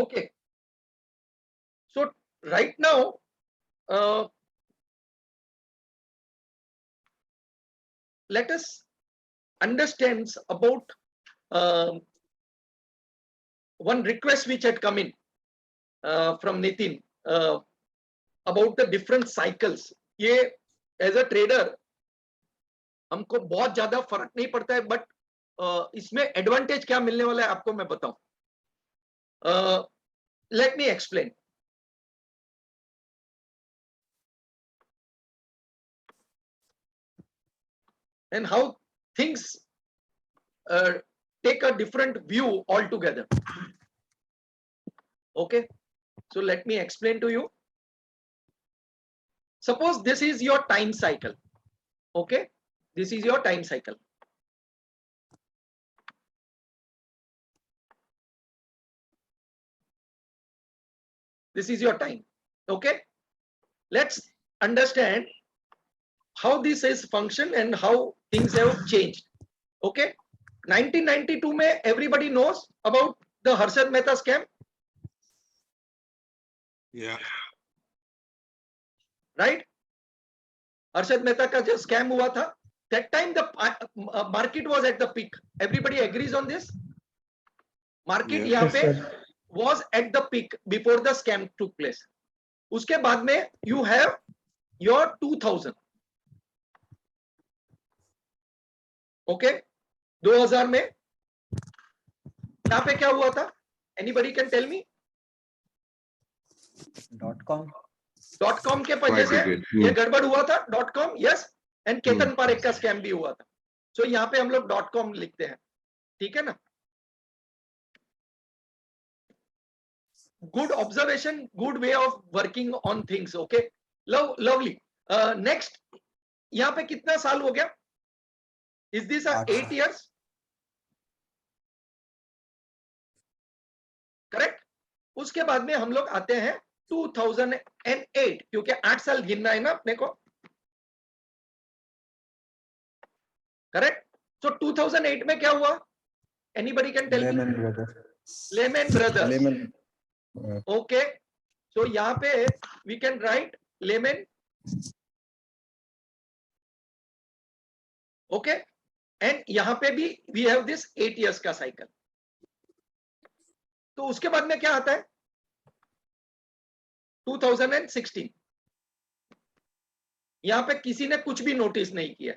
Okay, so right now let us understand about one request which had come in from Nitin about the different cycles. ये as a trader हमको बहुत ज्यादा फर्क नहीं पड़ता है, बट इसमें एडवांटेज क्या मिलने वाला है आपको मैं बताऊं. Let me explain. And how things take a different view altogether. Okay, so let me explain to you. Suppose this is your time cycle. Okay, this is your time cycle. This is your time. Okay, let's understand how this is function and how things have changed. Okay, 1992 में everybody knows about the Harshad Mehta scam. Yeah. Right? Harshad Mehta का जो scam हुआ था, that time the market was at the peak. Everybody agrees on this? Market यहाँ पे was at the peak before the scam took place. उसके बाद में you have your 2000. Okay, 2000 में यहाँ पे क्या हुआ था? Anybody can tell me? .com के वजह से ये गड़बड़ हुआ था. .com, yes, and Ketan Parekh का स्कैम भी हुआ था. सो यहाँ पे हम लोग .com लिखते हैं. ठीक है ना? Good observation, good way of working on things. Okay, lovely. Next, यहाँ पे कितना साल हो गया? Is this 8 years? करेक्ट. उसके बाद में हम लोग आते हैं 2008, क्योंकि 8 साल गिनना है ना अपने को. करेक्ट. सो 2008 में क्या हुआ? Anybody can tell me? Lehman Brothers. Okay, so यहाँ पे we can write Lehman. Okay, and यहाँ पे भी वी हैव दिस 8 years का साइकिल. तो उसके बाद में क्या आता है? 2016. यहां पे किसी ने कुछ भी नोटिस नहीं किया.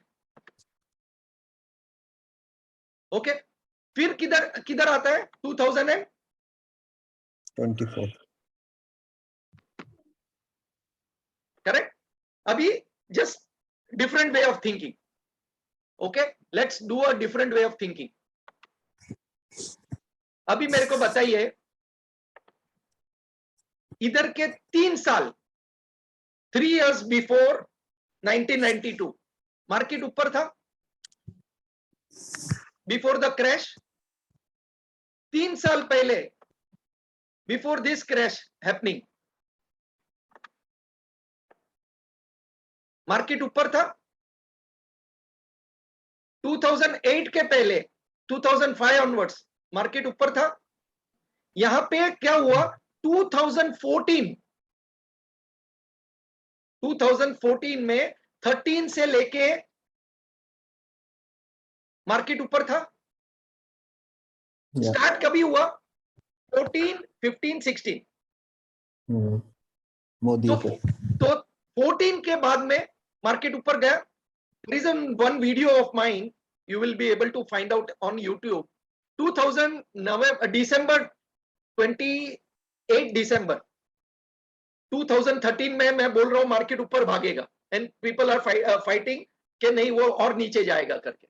ओके, फिर किधर आता है? 2024. करेक्ट. अभी just different way of thinking. Okay, let's do a different way of thinking. अभी मेरे को बताइए, इधर के 3 साल, 3 years बिफोर 1992 मार्केट ऊपर था बिफोर द क्रैश. 3 साल पहले before this crash happening market ऊपर था. 2008 के पहले 2005 ऑनवर्ड्स मार्केट ऊपर था. यहां पे क्या हुआ? 2014 में 13 से लेके मार्केट ऊपर था. स्टार्ट कभी हुआ? 14, 15, 16. मोदी तो 14 के बाद में मार्केट ऊपर गया. There is one video of mine, you will be able to find out on YouTube. 2000 December 28 December 2013 में मैं बोल रहा हूं मार्केट ऊपर भागेगा, एंड पीपल आर फाइटिंग कि नहीं वो और नीचे जाएगा करके.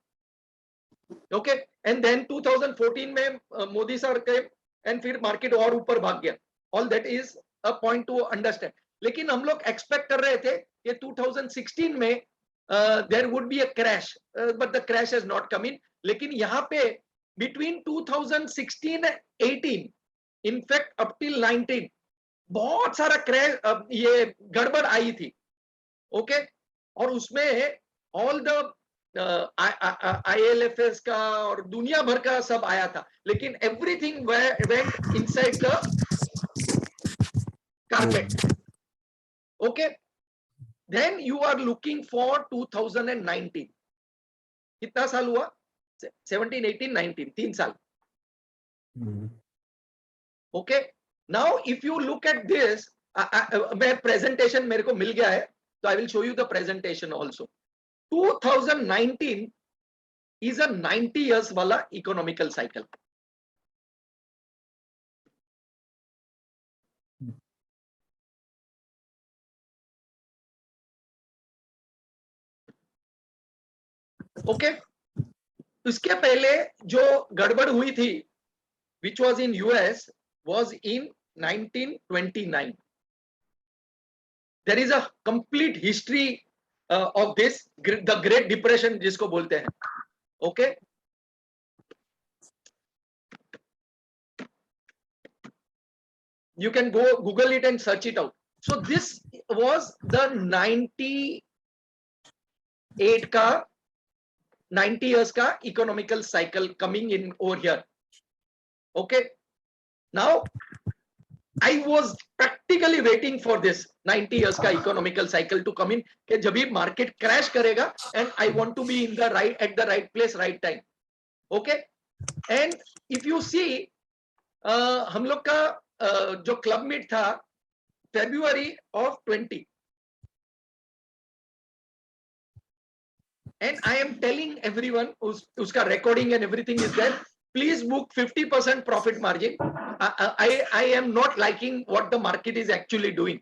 ओके, एंड देन 2014 में मोदी सर के, एंड फिर मार्केट और ऊपर भाग गया. All that is a point two understand. लेकिन हम लोग एक्सपेक्ट कर रहे थे कि 2016 में there would be a crash, but the crash has not come in. लेकिन यहाँ पे बिटवीन 2016 18 इनफैक्ट अप टिल 19 बहुत सारा क्रैश, ये गड़बड़ आई थी. ओके, और उसमें ऑल द ILFS का और दुनिया भर का सब आया था. लेकिन everything went inside the carpet. Okay, then you are looking for 2019. कितना साल हुआ? 17, 18, 19, 3 साल. Okay, now if you look at this, मैं presentation मेरे को मिल गया है, so I will show you the presentation also. 2019 is a 90 years वाला economical cycle. Okay, उसके पहले जो गड़बड़ हुई थी, which was in US, was in 1929. There is a complete history of this, the Great Depression जिसको बोलते हैं. Okay, you can go Google it and search it out. So this was the 98 का 90 years का economical cycle coming in over here. Okay, now I was practically waiting for this 90 years का economical cycle to come in कि जब भी market crash करेगा and I want to be in the right at the right place right time. Okay, and if you see हम लोग का जो club meet था February of 20, and I am telling everyone uska recording and everything is there. Please book 50% profit margin. I am not liking what the market is actually doing.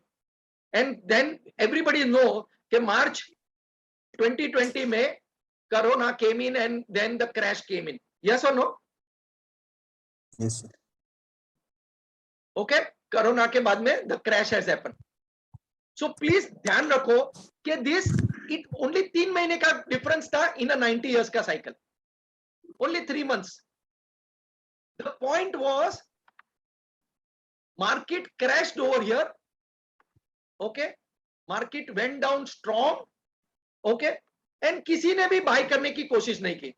And then everybody know that March 2020 में Corona came in and then the crash came in. Yes or no? Yes, sir. Okay, Corona के बाद में the crash has happened. So please ध्यान रखो कि this it only 3 महीने का difference था in a 90 years का cycle. Only 3 months. The point was market crashed over here. Okay, market went down strong. Okay, and किसी ने भी buy करने की कोशिश नहीं की.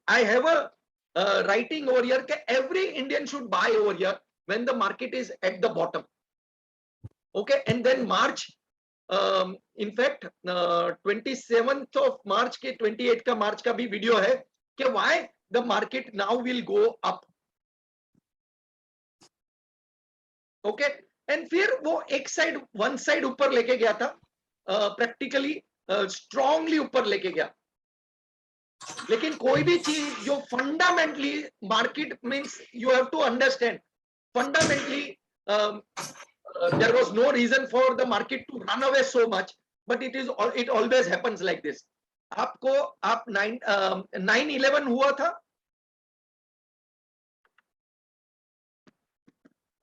I have a writing over here that every Indian should buy over here when the market is at the bottom. Okay, and then March, in fact 27th of March के 28 का March का भी video है कि why the market now will go up. Okay, and फिर वो एक side one side ऊपर लेके गया था, प्रैक्टिकली स्ट्रांगली ऊपर लेके गया. लेकिन कोई भी चीज जो fundamentally market means you have to understand fundamentally there was no reason for the market to run away so much, but it always happens like this. आपको आप 9/11 हुआ था.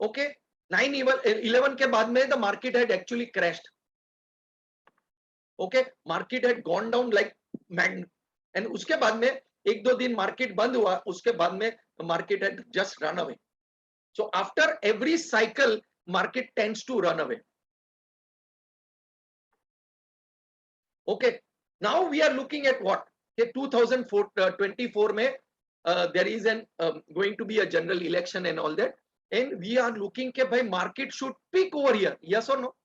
Okay, 9/11 के बाद में the market had actually crashed. Okay, market had gone down like magnet, and उसके बाद में एक दो दिन market बंद हुआ, उसके बाद में the market had just run away. So after every cycle market tends to run away. Okay, now we are looking at what? 2024 में there is an going to be a general election and all that, and we are looking कि भाई market should peak over here. Yes or no?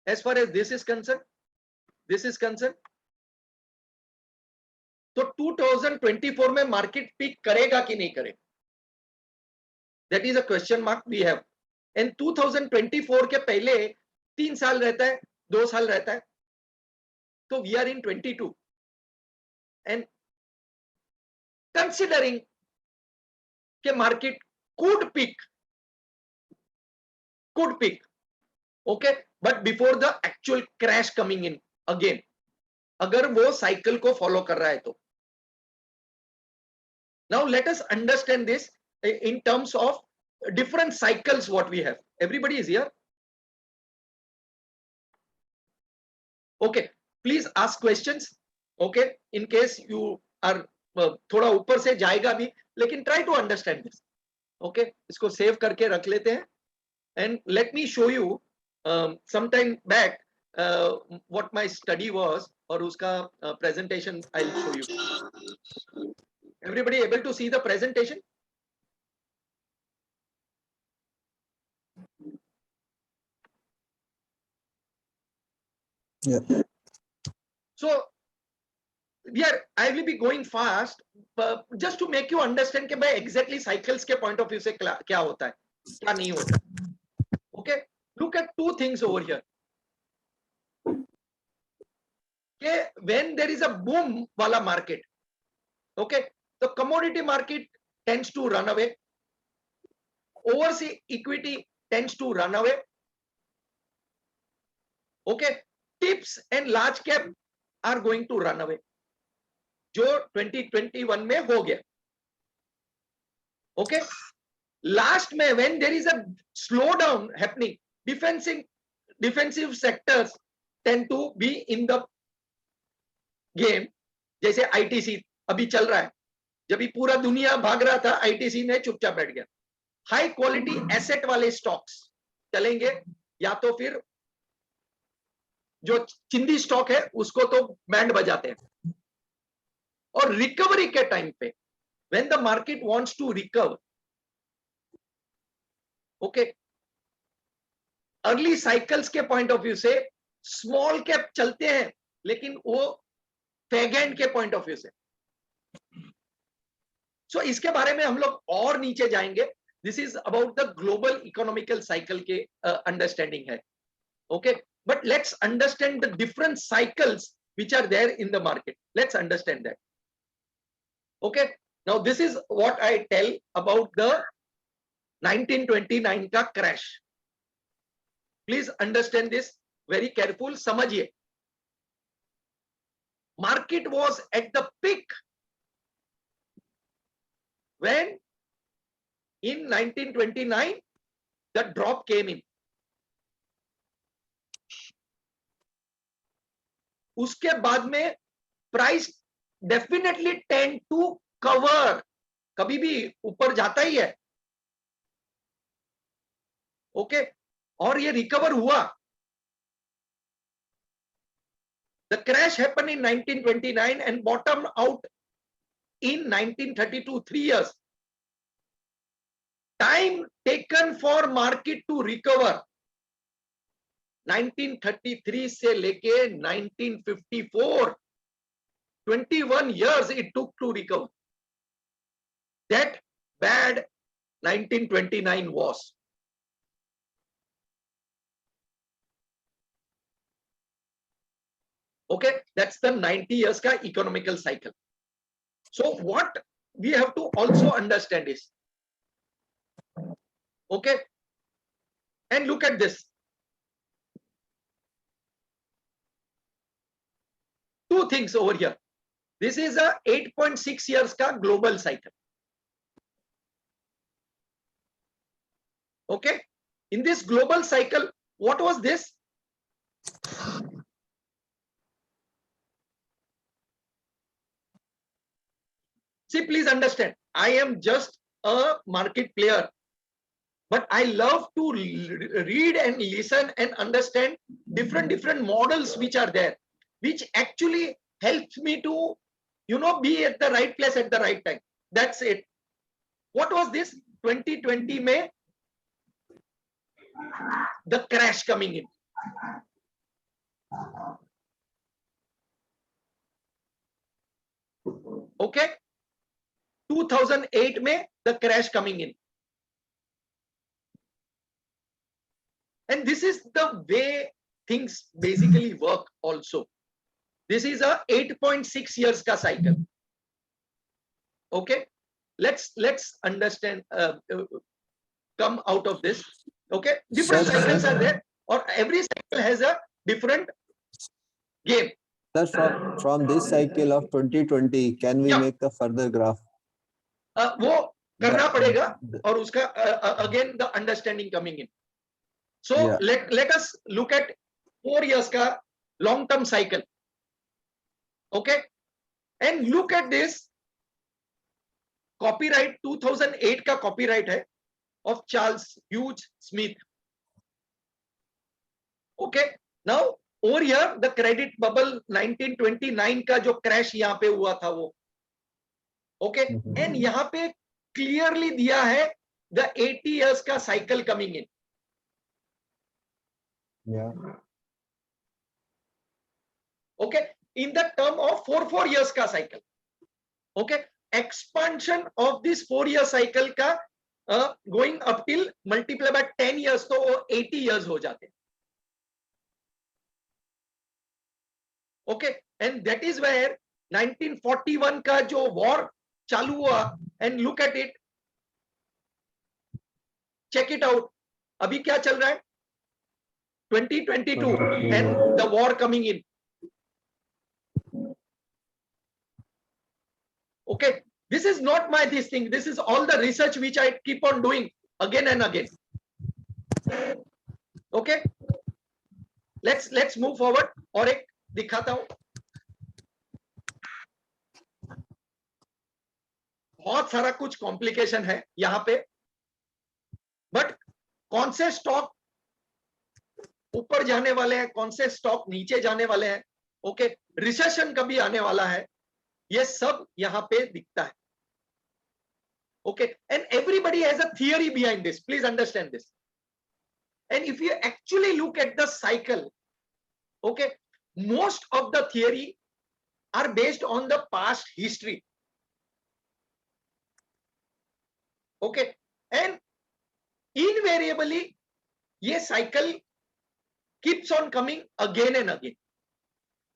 As far as this is concerned, तो 2024 में market peak करेगा कि नहीं करेगा? That is a question mark we have. And 2024 के पहले 3 साल रहता है, 2 साल रहता है, तो we are in 22, and considering के market could peak, okay, but before the actual crash coming in again, अगर वो cycle को follow कर रहा है तो. Now let us understand this in terms of different cycles what we have. Everybody is here? Okay, please ask questions. Okay, in case you are थोड़ा ऊपर से जाएगा भी, लेकिन try to understand this. Okay, इसको save करके रख लेते हैं, and let me show you some time back what my study was, और उसका presentation I'll show you. Everybody able to see the presentation? Yeah. So I will be going fast, just to make you understand कि भाई exactly cycles के point of view से क्या होता है, क्या नहीं होता है. Okay, look at two things over here. Okay, when there is a boom wala market, okay, the commodity market tends to run away. Overseas equity tends to run away. Okay, tips and large cap are going to run away. जो 2021 में हो गया. Okay, last में when there is a slowdown happening, defensive sectors tend to be in the game. जैसे ITC अभी चल रहा है, जब पूरा दुनिया भाग रहा था आईटीसी ने चुपचाप बैठ गया. हाई क्वालिटी एसेट वाले स्टॉक्स चलेंगे, या तो फिर जो चिंदी स्टॉक है उसको तो बैंड बजाते हैं. और रिकवरी के टाइम पे when the market wants to recover, okay, early cycles के पॉइंट ऑफ व्यू से स्मॉल कैप चलते हैं, लेकिन वो फैगेंड के पॉइंट ऑफ व्यू से. सो इसके बारे में हम लोग और नीचे जाएंगे. This is about the global economical cycle के अंडरस्टैंडिंग है. Okay, but let's understand the different cycles which are there in the market. Let's understand that. Okay, now this is what I tell about the 1929 ka crash. Please understand this very careful. समझिए, market was at the peak when in 1929 the drop came in. उसके बाद में price definitely tend to cover, कभी भी ऊपर जाता ही है. Okay, और ये रिकवर हुआ. The crash happen in 1929 and bottom out in 1932. 3 years time taken for market to recover. 1933 से लेके 1954, 21 years it took to recover. That bad 1929 was. Okay, that's the 90 years ka economical cycle. So what we have to also understand is, okay, and look at this. Two things over here. This is a 8.6 years ka global cycle. Okay, in this global cycle, what was this? See, please understand, I am just a market player, but I love to read and listen and understand different models which are there, which actually helps me to, be at the right place at the right time. That's it. What was this? 2020 May, the crash coming in. Okay, 2008 May, the crash coming in. And this is the way things basically work also. This is a 8.6 years ka cycle. Okay, let's understand, come out of this. Okay, different cycles are there, or every cycle has a different game. Sir, from this cycle of 2020, can we make the further graph? वो करना पड़ेगा, और उसका again the understanding coming in. So let us look at 4 years ka long term cycle. Okay, and look at this copyright. 2008 का copyright है of Charles Hughes Smith. Okay, now over here the credit bubble 1929 का जो crash यहाँ पे हुआ था वो. Okay, and यहाँ पे clearly दिया है the 80 years का cycle coming in. Yeah. Okay, in the term of 4 years का cycle. Okay, expansion of this 4-year cycle का going up till multiply by 10 years तो 80 years हो जाते हैं. Okay, and that is where 1941 का जो war चालू हुआ, and look at it, check it out, अभी क्या चल रहा है 2022 and the war coming in. Okay, this is not my this thing, this is all the research which I keep on doing again and again. Okay, let's move forward. और एक दिखाता हूं, बहुत सारा कुछ कॉम्प्लिकेशन है यहां पे, बट कौन से स्टॉक ऊपर जाने वाले हैं, कौन से स्टॉक नीचे जाने वाले हैं, ओके, रिसेशन कभी आने वाला है, ये सब यहां पे दिखता है. Okay, and everybody has a theory behind this, please understand this. And if you actually look at the cycle, okay, most of the theory are based on the past history. Okay, and invariably ये cycle keeps on coming again and again.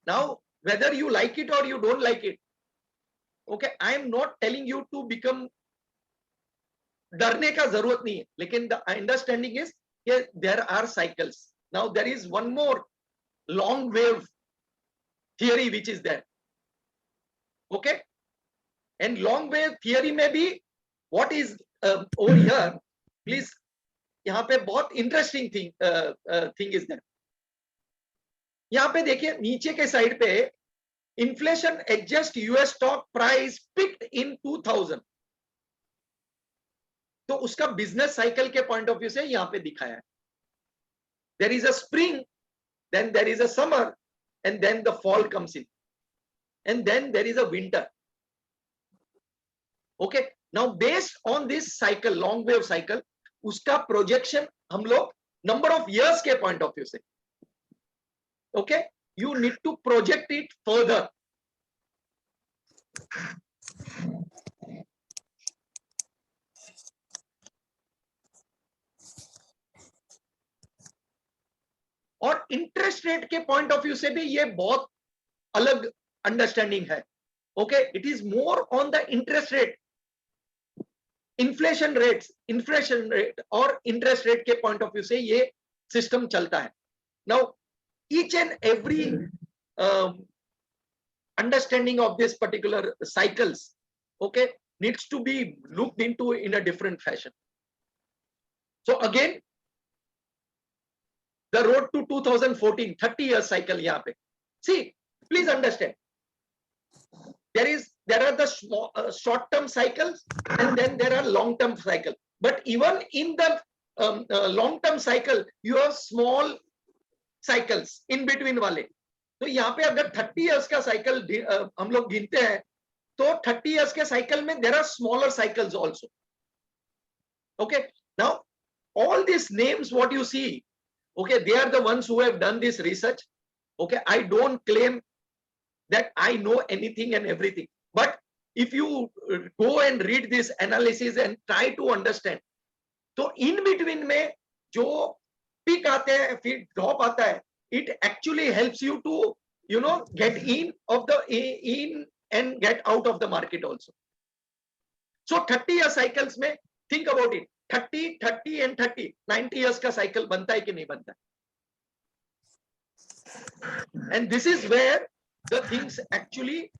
Now whether you like it or you don't like it, okay, I am not telling you to become, डरने का जरूरत नहीं है, लेकिन the understanding is there are cycles. Now there is one more long wave theory which is there. Okay, and long wave theory में भी what is over here, please, यहाँ पे बहुत interesting thing is there. यहाँ पे देखिए नीचे के साइड पे inflation adjust US stock price peaked in 2000. तो उसका बिजनेस साइकिल के पॉइंट ऑफ व्यू से यहां पे दिखाया है. There is a spring, then there is a summer, and then the fall comes in, and then there is a winter. Okay, now based on this cycle, long wave cycle, उसका projection हम लोग number of years के point of view से, okay, you need to project it further. और interest rate के point of view से भी ये बहुत अलग अंडरस्टैंडिंग है. Okay, it is more on the interest rate, inflation rate और इंटरेस्ट रेट के पॉइंट ऑफ व्यू से ये सिस्टम चलता है. Now each and every understanding of this particular cycles, okay, needs to be looked into in a different fashion. So again, the road to 2014 30-year cycle yahan pe, see, please understand, there are the short term cycles and then there are long term cycle, but even in the long term cycle you have small cycles in between wale. तो यहाँ पे अगर 30 years का cycle हम लोग गिनते हैं तो 30 इयर्स के साइकिल में there are smaller cycles also. Okay, now all these names what you see, okay, they are the ones who have done this research. Okay, I don't claim that I know anything and everything, but if you go and read this analysis and try to understand, तो in between में जो peak आते हैं फिर drop आता है, it actually helps you to, you know, get in and get out of the market also. So 30-year cycles में think about it, 30 and 30 90 years का cycle बनता है कि नहीं बनता है. And this is where the things actually,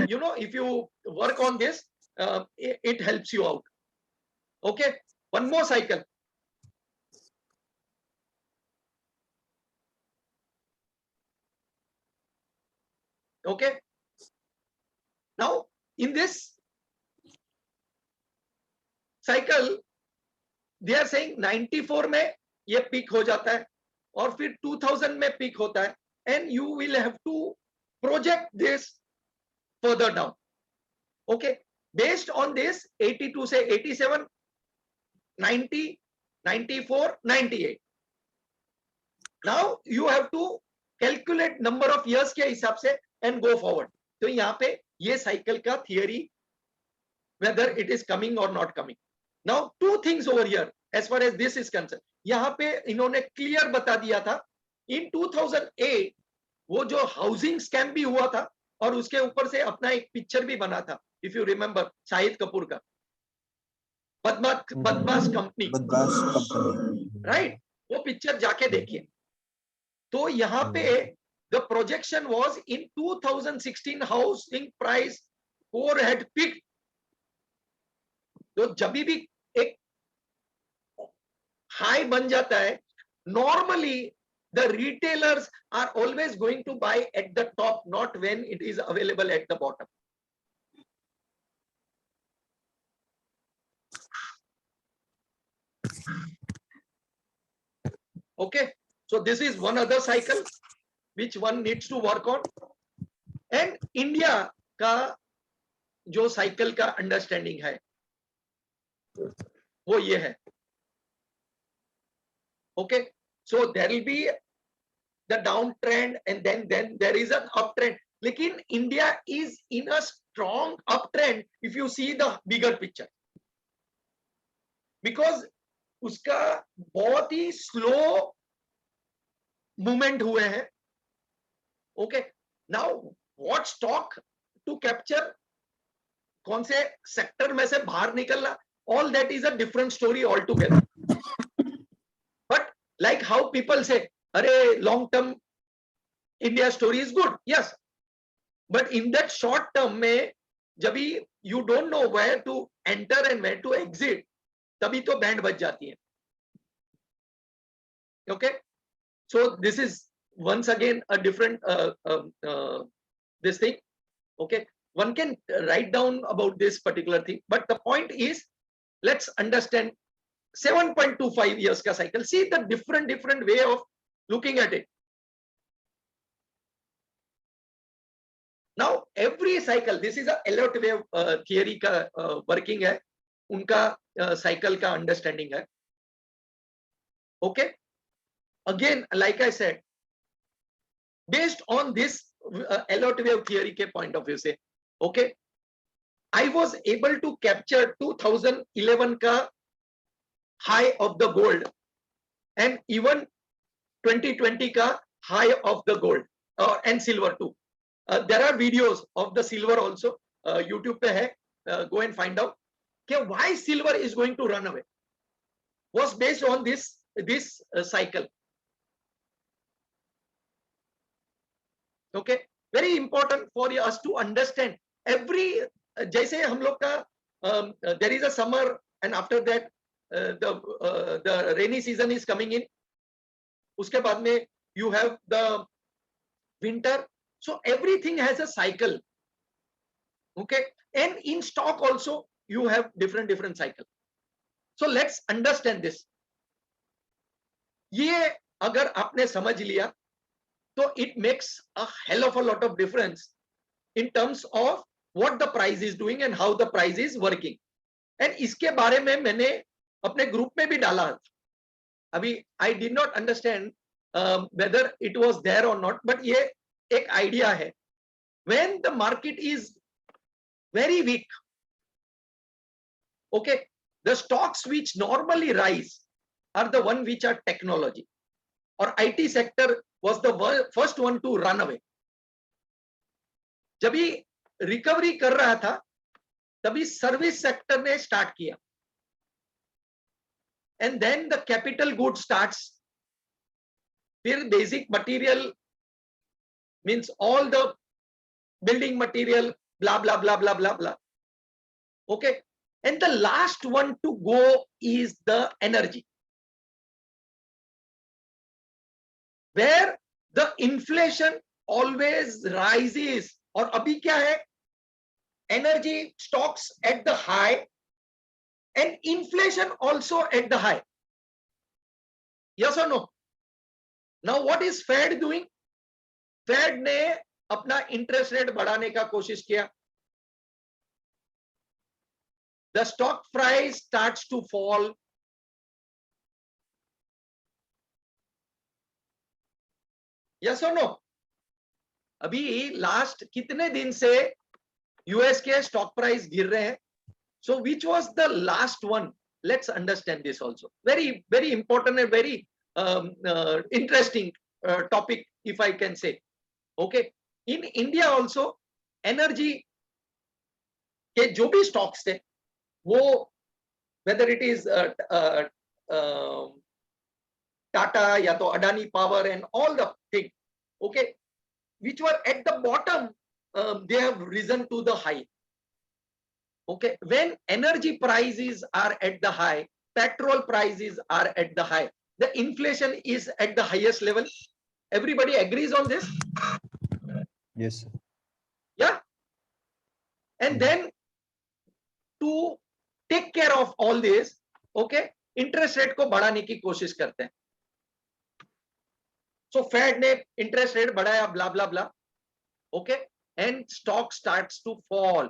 you know, if you work on this, it helps you out. Okay, one more cycle. Okay, now in this cycle they are saying 94 में ये peak हो जाता है और फिर 2000 में peak होता है, and you will have to project this further down. Okay, based on this 82 से 87 90 94 98, now you have to calculate number of years के हिसाब से एंड गो फॉरवर्ड. तो यहाँ पे ये साइकिल का theory, whether it is coming or not coming. Now two things over here as far as this is concerned. यहाँ पे इन्होंने क्लियर बता दिया था in 2008 वो जो हाउसिंग स्कैम भी हुआ था और उसके ऊपर से अपना एक पिक्चर भी बना था, if you remember, Shahid Kapoor का बदमाश कंपनी, बदमाश कंपनी, राइट? वो पिक्चर जाके देखिए. तो यहाँ पे the projection was in 2016 housing price core had peaked. तो जब भी एक हाई बन जाता है, normally the retailers are always going to buy at the top, not when it is available at the bottom. Okay, so this is one other cycle which one needs to work on. And India का जो cycle का understanding है वो ये है. Okay, so there will be the downtrend and then there is an uptrend. लेकिन India is in a strong uptrend if you see the bigger picture, because उसका बहुत ही slow movement हुए हैं. Okay, now what stock to capture, कौन से sector में से बाहर निकलना, all that is a different story altogether. But like how people say, अरे long term India story is good, yes, but in that short term में जब भी you don't know where to enter and where to exit, तभी तो band बज जाती है. Okay, so this is once again a different this thing. Okay, one can write down about this particular thing, but the point is, let's understand 7.25 years ka cycle. See the different way of looking at it. Now every cycle, this is a Elliott wave theory ka working hai, unka cycle ka understanding hai. Okay, again like I said, based on this Elliott wave theory ke point of view se, okay, I was able to capture 2011 ka high of the gold and even 2020 ka high of the gold and silver too. There are videos of the silver also, YouTube pe hai, go and find out why silver is going to run away, was based on this cycle. Okay, very important for us to understand every, जैसे हम लोग का there is a summer and after that the rainy season is coming in, उसके बाद में you have the winter, so everything has a cycle. Okay, and in stock also you have different cycle. So let's understand this. ये अगर आपने समझ लिया तो it makes a hell of a lot of difference in terms of what the price is doing and how the price is working. And इसके बारे में मैंने अपने ग्रुप में भी डाला. अभी I did not understand whether it was there or not, but ये एक idea है. When the market is very weak, okay, the stocks which normally rise are the one which are technology, or IT sector was the first one to run away. जब ये recovery कर रहा था तभी service sector ने start किया, and then the capital good starts, फिर basic material means all the building material, blah blah blah blah blah blah. Okay, and the last one to go is the energy, where the inflation always rises. और अभी क्या है, energy stocks at the high and inflation also at the high. Yes or no? Now what is Fed doing? Fed ने अपना interest rate बढ़ाने का कोशिश किया. The stock price starts to fall. Yes और नो? अभी लास्ट कितने दिन से यूएस के स्टॉक प्राइस गिर रहे हैं. So which was the last one? Let's understand this also. Very very important and very interesting topic if I can say. Okay, in India also energy के जो भी स्टॉक्स थे वो वेदर इट इज टाटा या तो Adani power and all the thing, okay, which were at the bottom, they have risen to the high. Okay, when energy prices are at the high, petrol prices are at the high, the inflation is at the highest level. Everybody agrees on this? Yes, sir. Yeah. And then to take care of all this, okay, interest rate को बढ़ाने की कोशिश करते हैं. So Fed ने interest rate बढ़ाया, blah blah blah. Okay, and stock starts to fall.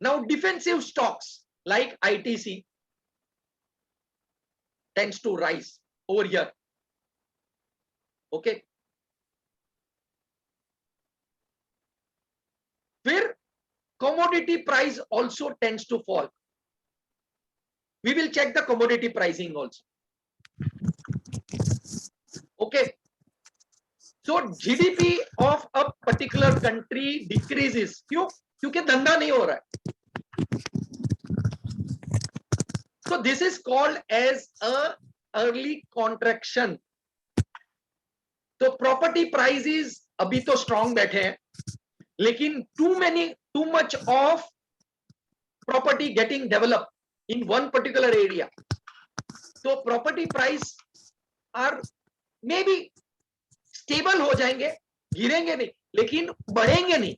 Now defensive stocks like ITC tends to rise over here. Okay, फिर commodity price also tends to fall. We will check the commodity pricing also. Okay, so GDP of a particular country decreases. क्यों? क्योंकि धंधा नहीं हो रहा है. So this is called as a early contraction. तो property prices अभी तो strong बैठे हैं, लेकिन too much of property getting developed in one particular area. So property price are maybe stable हो जाएंगे, गिरेंगे नहीं, लेकिन बढ़ेंगे नहीं.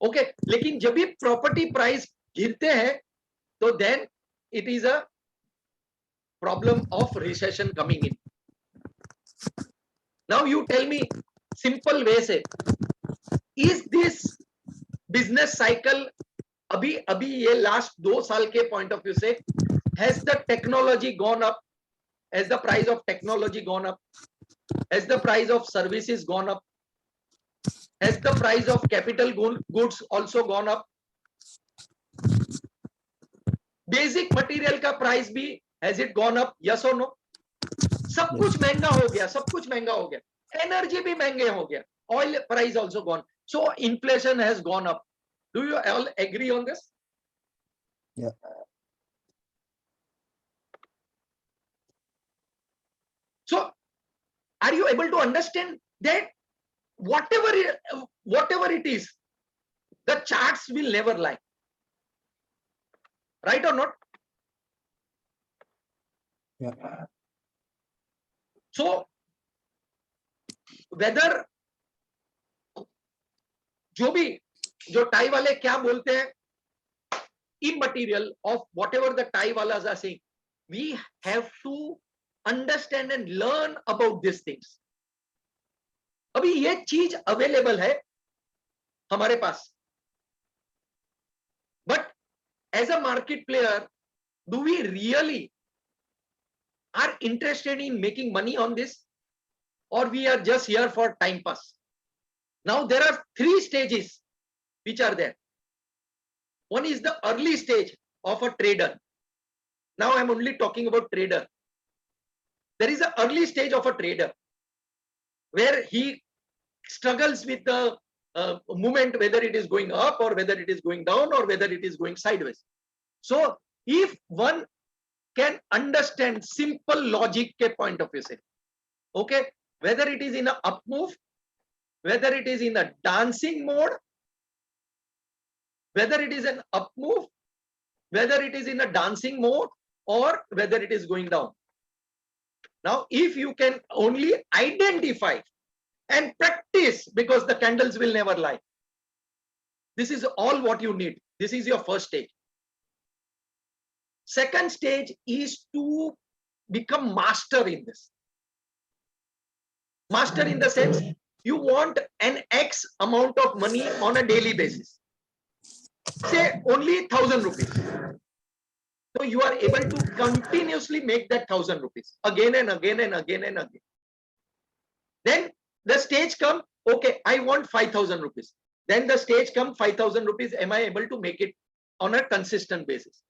ओके, लेकिन जब भी प्रॉपर्टी प्राइस गिरते हैं तो then it is a problem of recession coming in. Now you tell me simple way से, इज दिस बिजनेस साइकिल अभी अभी ये लास्ट 2 साल के पॉइंट ऑफ व्यू से, has the technology gone up? Has the price of technology gone up? Has the price of services gone up? Has the price of capital goods also gone up? Basic material का price भी has it gone up? Yes or no? सब कुछ महंगा हो गया, सब कुछ महंगा हो गया. Energy भी महंगे हो गया. Oil price also gone. So inflation has gone up. Do you all agree on this? Yeah. So are you able to understand that whatever it is, the charts will never lie, right or not? Yeah. So whether जो tie वाले क्या बोलते हैं, immaterial of whatever the tie walas are saying, we have to understand and learn about these things. अभी ये चीज available है हमारे पास, but as a market player, do we really are interested in making money on this, or we are just here for time pass? Now there are 3 stages which are there. One is the early stage of a trader. Now I'm only talking about trader. There is an early stage of a trader where he struggles with the movement, whether it is going up or whether it is going down or whether it is going sideways. So if one can understand simple logic ke point of view se, okay, whether it is in a up move, whether it is in a dancing mode, whether it is an up move, whether it is in a dancing mode, or whether it is going down. Now, if you can only identify and practice, because the candles will never lie. This is all what you need. This is your first stage. Second stage is to become master in this. Master in the sense, you want an X amount of money on a daily basis. Say only 1,000 rupees. So you are able to continuously make that 1,000 rupees again and again and again and again. Then the stage come, okay, I want 5,000 rupees. Then the stage come 5,000 rupees. Am I able to make it on a consistent basis?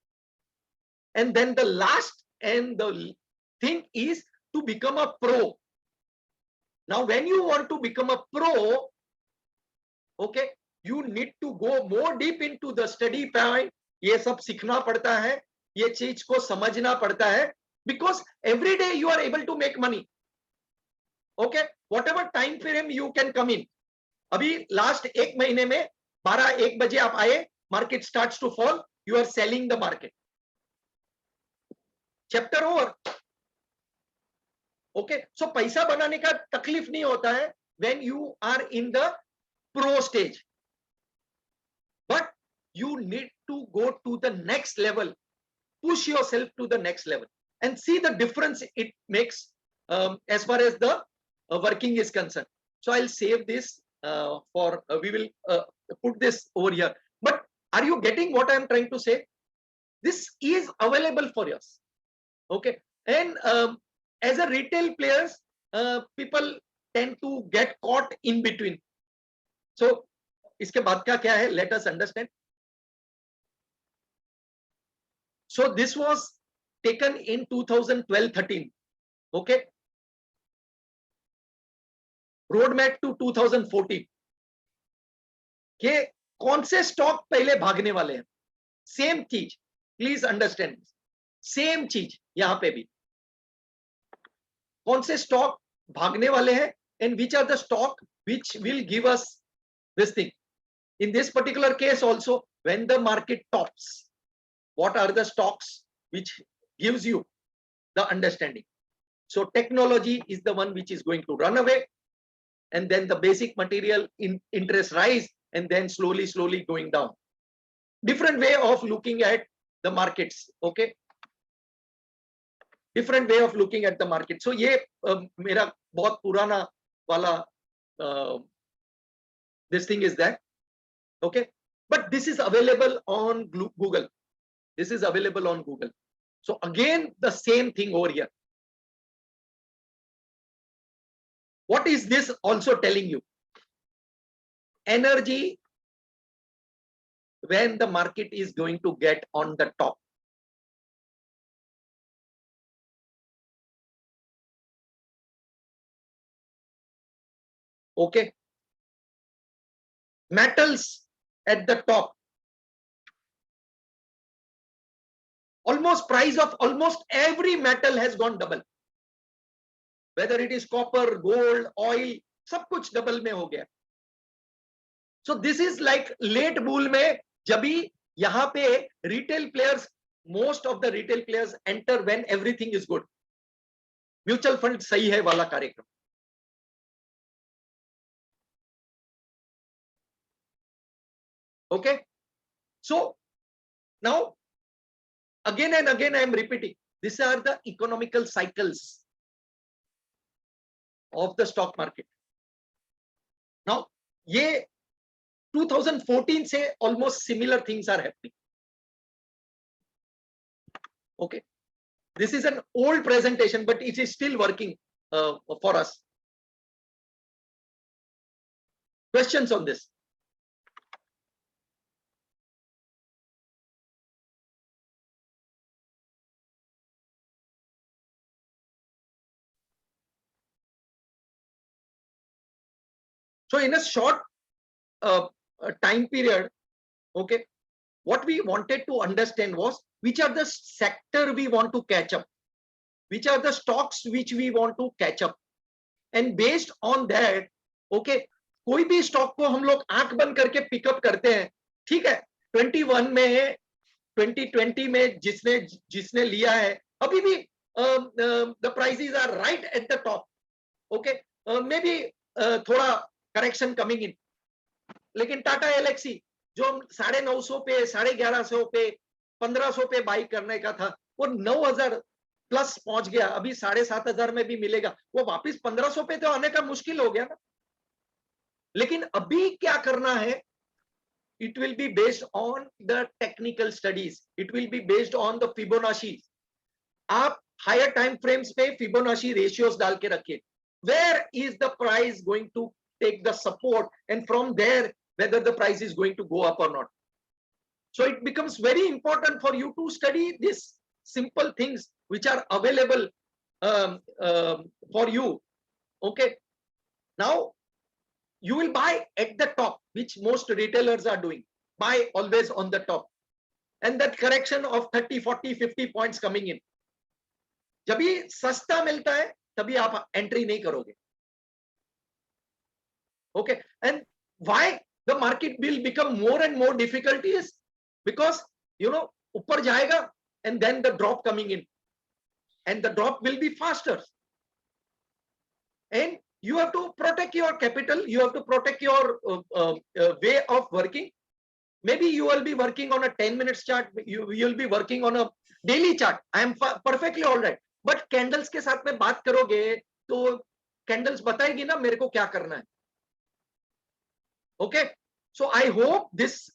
And then the last and the thing is to become a pro. Now, when you want to become a pro, okay, you need to go more deep into the study point. ये सब सीखना पड़ता है, ये चीज को समझना पड़ता है, because every day you are able to make money. Okay, whatever time frame you can come in. अभी लास्ट एक महीने में 12-1 बजे आप आए, market starts to fall, you are selling the market. Chapter over. Okay, so पैसा बनाने का तकलीफ नहीं होता है when you are in the pro stage, but you need to go to the next level, push yourself to the next level and see the difference it makes as far as the working is concerned. So I'll save this for we will put this over here. But are you getting what I'm trying to say? This is available for us. Okay, and as a retail players, people tend to get caught in between. So इसके बाद का क्या है? Let us understand. So this was taken in 2012-13. Okay. Roadmap to 2014. के कौन से stock पहले भागने वाले हैं? सेम चीज, प्लीज अंडरस्टैंड, सेम चीज यहां पे भी. कौन से स्टॉक भागने वाले हैं and which are the stock which will give us this thing. In this particular case also, when the market tops, what are the stocks which gives you the understanding? So technology is the one which is going to run away, and then the basic material interest rise, and then slowly going down. Different way of looking at the markets. Okay, different way of looking at the market. So ये मेरा बहुत पुराना वाला this thing is that. Okay, but this is available on Google. This is available on Google. So again, the same thing over here. What is this also telling you? Energy when the market is going to get on the top. Okay. Metals at the top. Almost price of almost every metal has gone double. Whether it is copper, gold, oil, सब कुछ double में हो गया. So this is like late bull में जब भी यहाँ पे retail players, most of the retail players enter when everything is good. Mutual fund सही है वाला कार्यक्रम. Okay, so now again and again I am repeating, these are the economical cycles of the stock market. Now ये 2014 से almost similar things are happening. Okay, this is an old presentation, but it is still working for us. Questions on this? So in a short time period, okay, what we wanted to understand was which are the sector we want to catch up, which are the stocks which we want to catch up, and based on that, okay, कोई भी stock को हम लोग आंख बंद करके pickup करते हैं. ठीक है, 21 में 2020 में जिसने लिया है, अभी भी the prices are right at the top. Okay, maybe थोड़ा करेक्शन कमिंग इन, लेकिन टाटा एलेक्सी जो 950 पे 1150 पे 1500 पे बाई करने का था, वो 9000 प्लस पहुंच गया. अभी 7500 में भी मिलेगा. वो वापस 1500 पे तो आने का मुश्किल हो गया ना. लेकिन अभी क्या करना है, it will be based on the technical studies. It will be based on the Fibonacci. आप higher time frames पे Fibonacci ratios डाल के रखिए. Where is the price going to take the support, and from there whether the price is going to go up or not. So it becomes very important for you to study these simple things which are available for you. Okay. Now you will buy at the top, which most retailers are doing. Buy always on the top, and that correction of 30, 40, 50 points coming in. जब भी सस्ता मिलता है तभी आप entry नहीं करोगे. Okay, and why the market will become more and more difficult is because ऊपर जाएगा and then the drop coming in, and the drop will be faster, and you have to protect your capital, you have to protect your way of working. Maybe you will be working on a 10 minutes chart, you will be working on a daily chart. I am perfectly all right, but candles के साथ में बात करोगे तो candles बताएगी ना मेरे को क्या करना है. Okay, so I hope this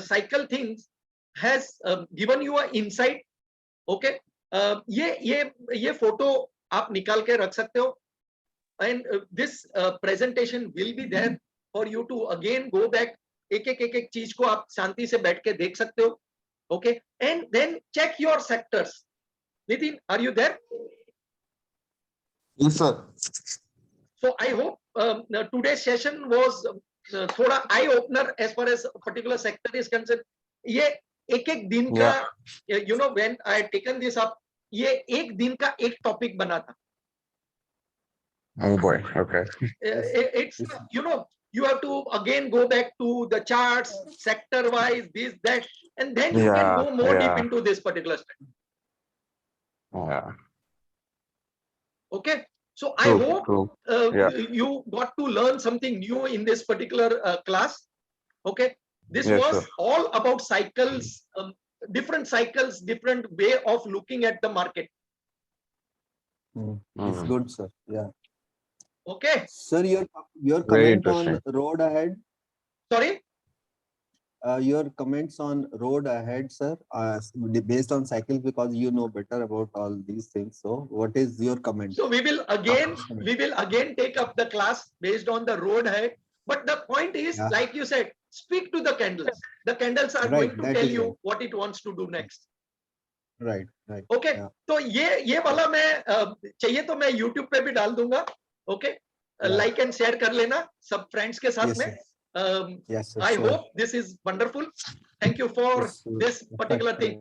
cycle things has given you an insight. Okay, ये photo आप निकाल के रख सकते हो, and this presentation will be there for you to again go back. एक चीज को आप शांति से बैठ के देख सकते हो. Okay, and then check your sectors. Nitin, are you there? Yes, sir. So I hope today's session was थोड़ा eye opener as far as a particular sector is concerned. ये एक दिन का, when I had taken this up, ये एक दिन का एक topic बना था. Oh boy. Okay. It's you have to again go back to the charts, sector wise, this, that, and then you can go more deep into this particular study. Yeah. Okay, so I hope you got to learn something new in this particular class. Okay, this was all about cycles, different cycles, different way of looking at the market. It's good, sir. Yeah. Okay, Sir, your comment on road ahead. Sorry. Your comments on road ahead, sir, based on cycles, because you know better about all these things. So what is your comment? So we will again take up the class based on the road ahead. But the point is, like you said, speak to the candles. The candles are going to tell you what it wants to do next. Right. Okay. तो ये वाला मैं चाहिए तो मैं YouTube पे भी डाल दूंगा. Okay. Like and share कर लेना सब friends के साथ में. Yes, sir, I sure. hope this is wonderful. Thank you for this particular thing.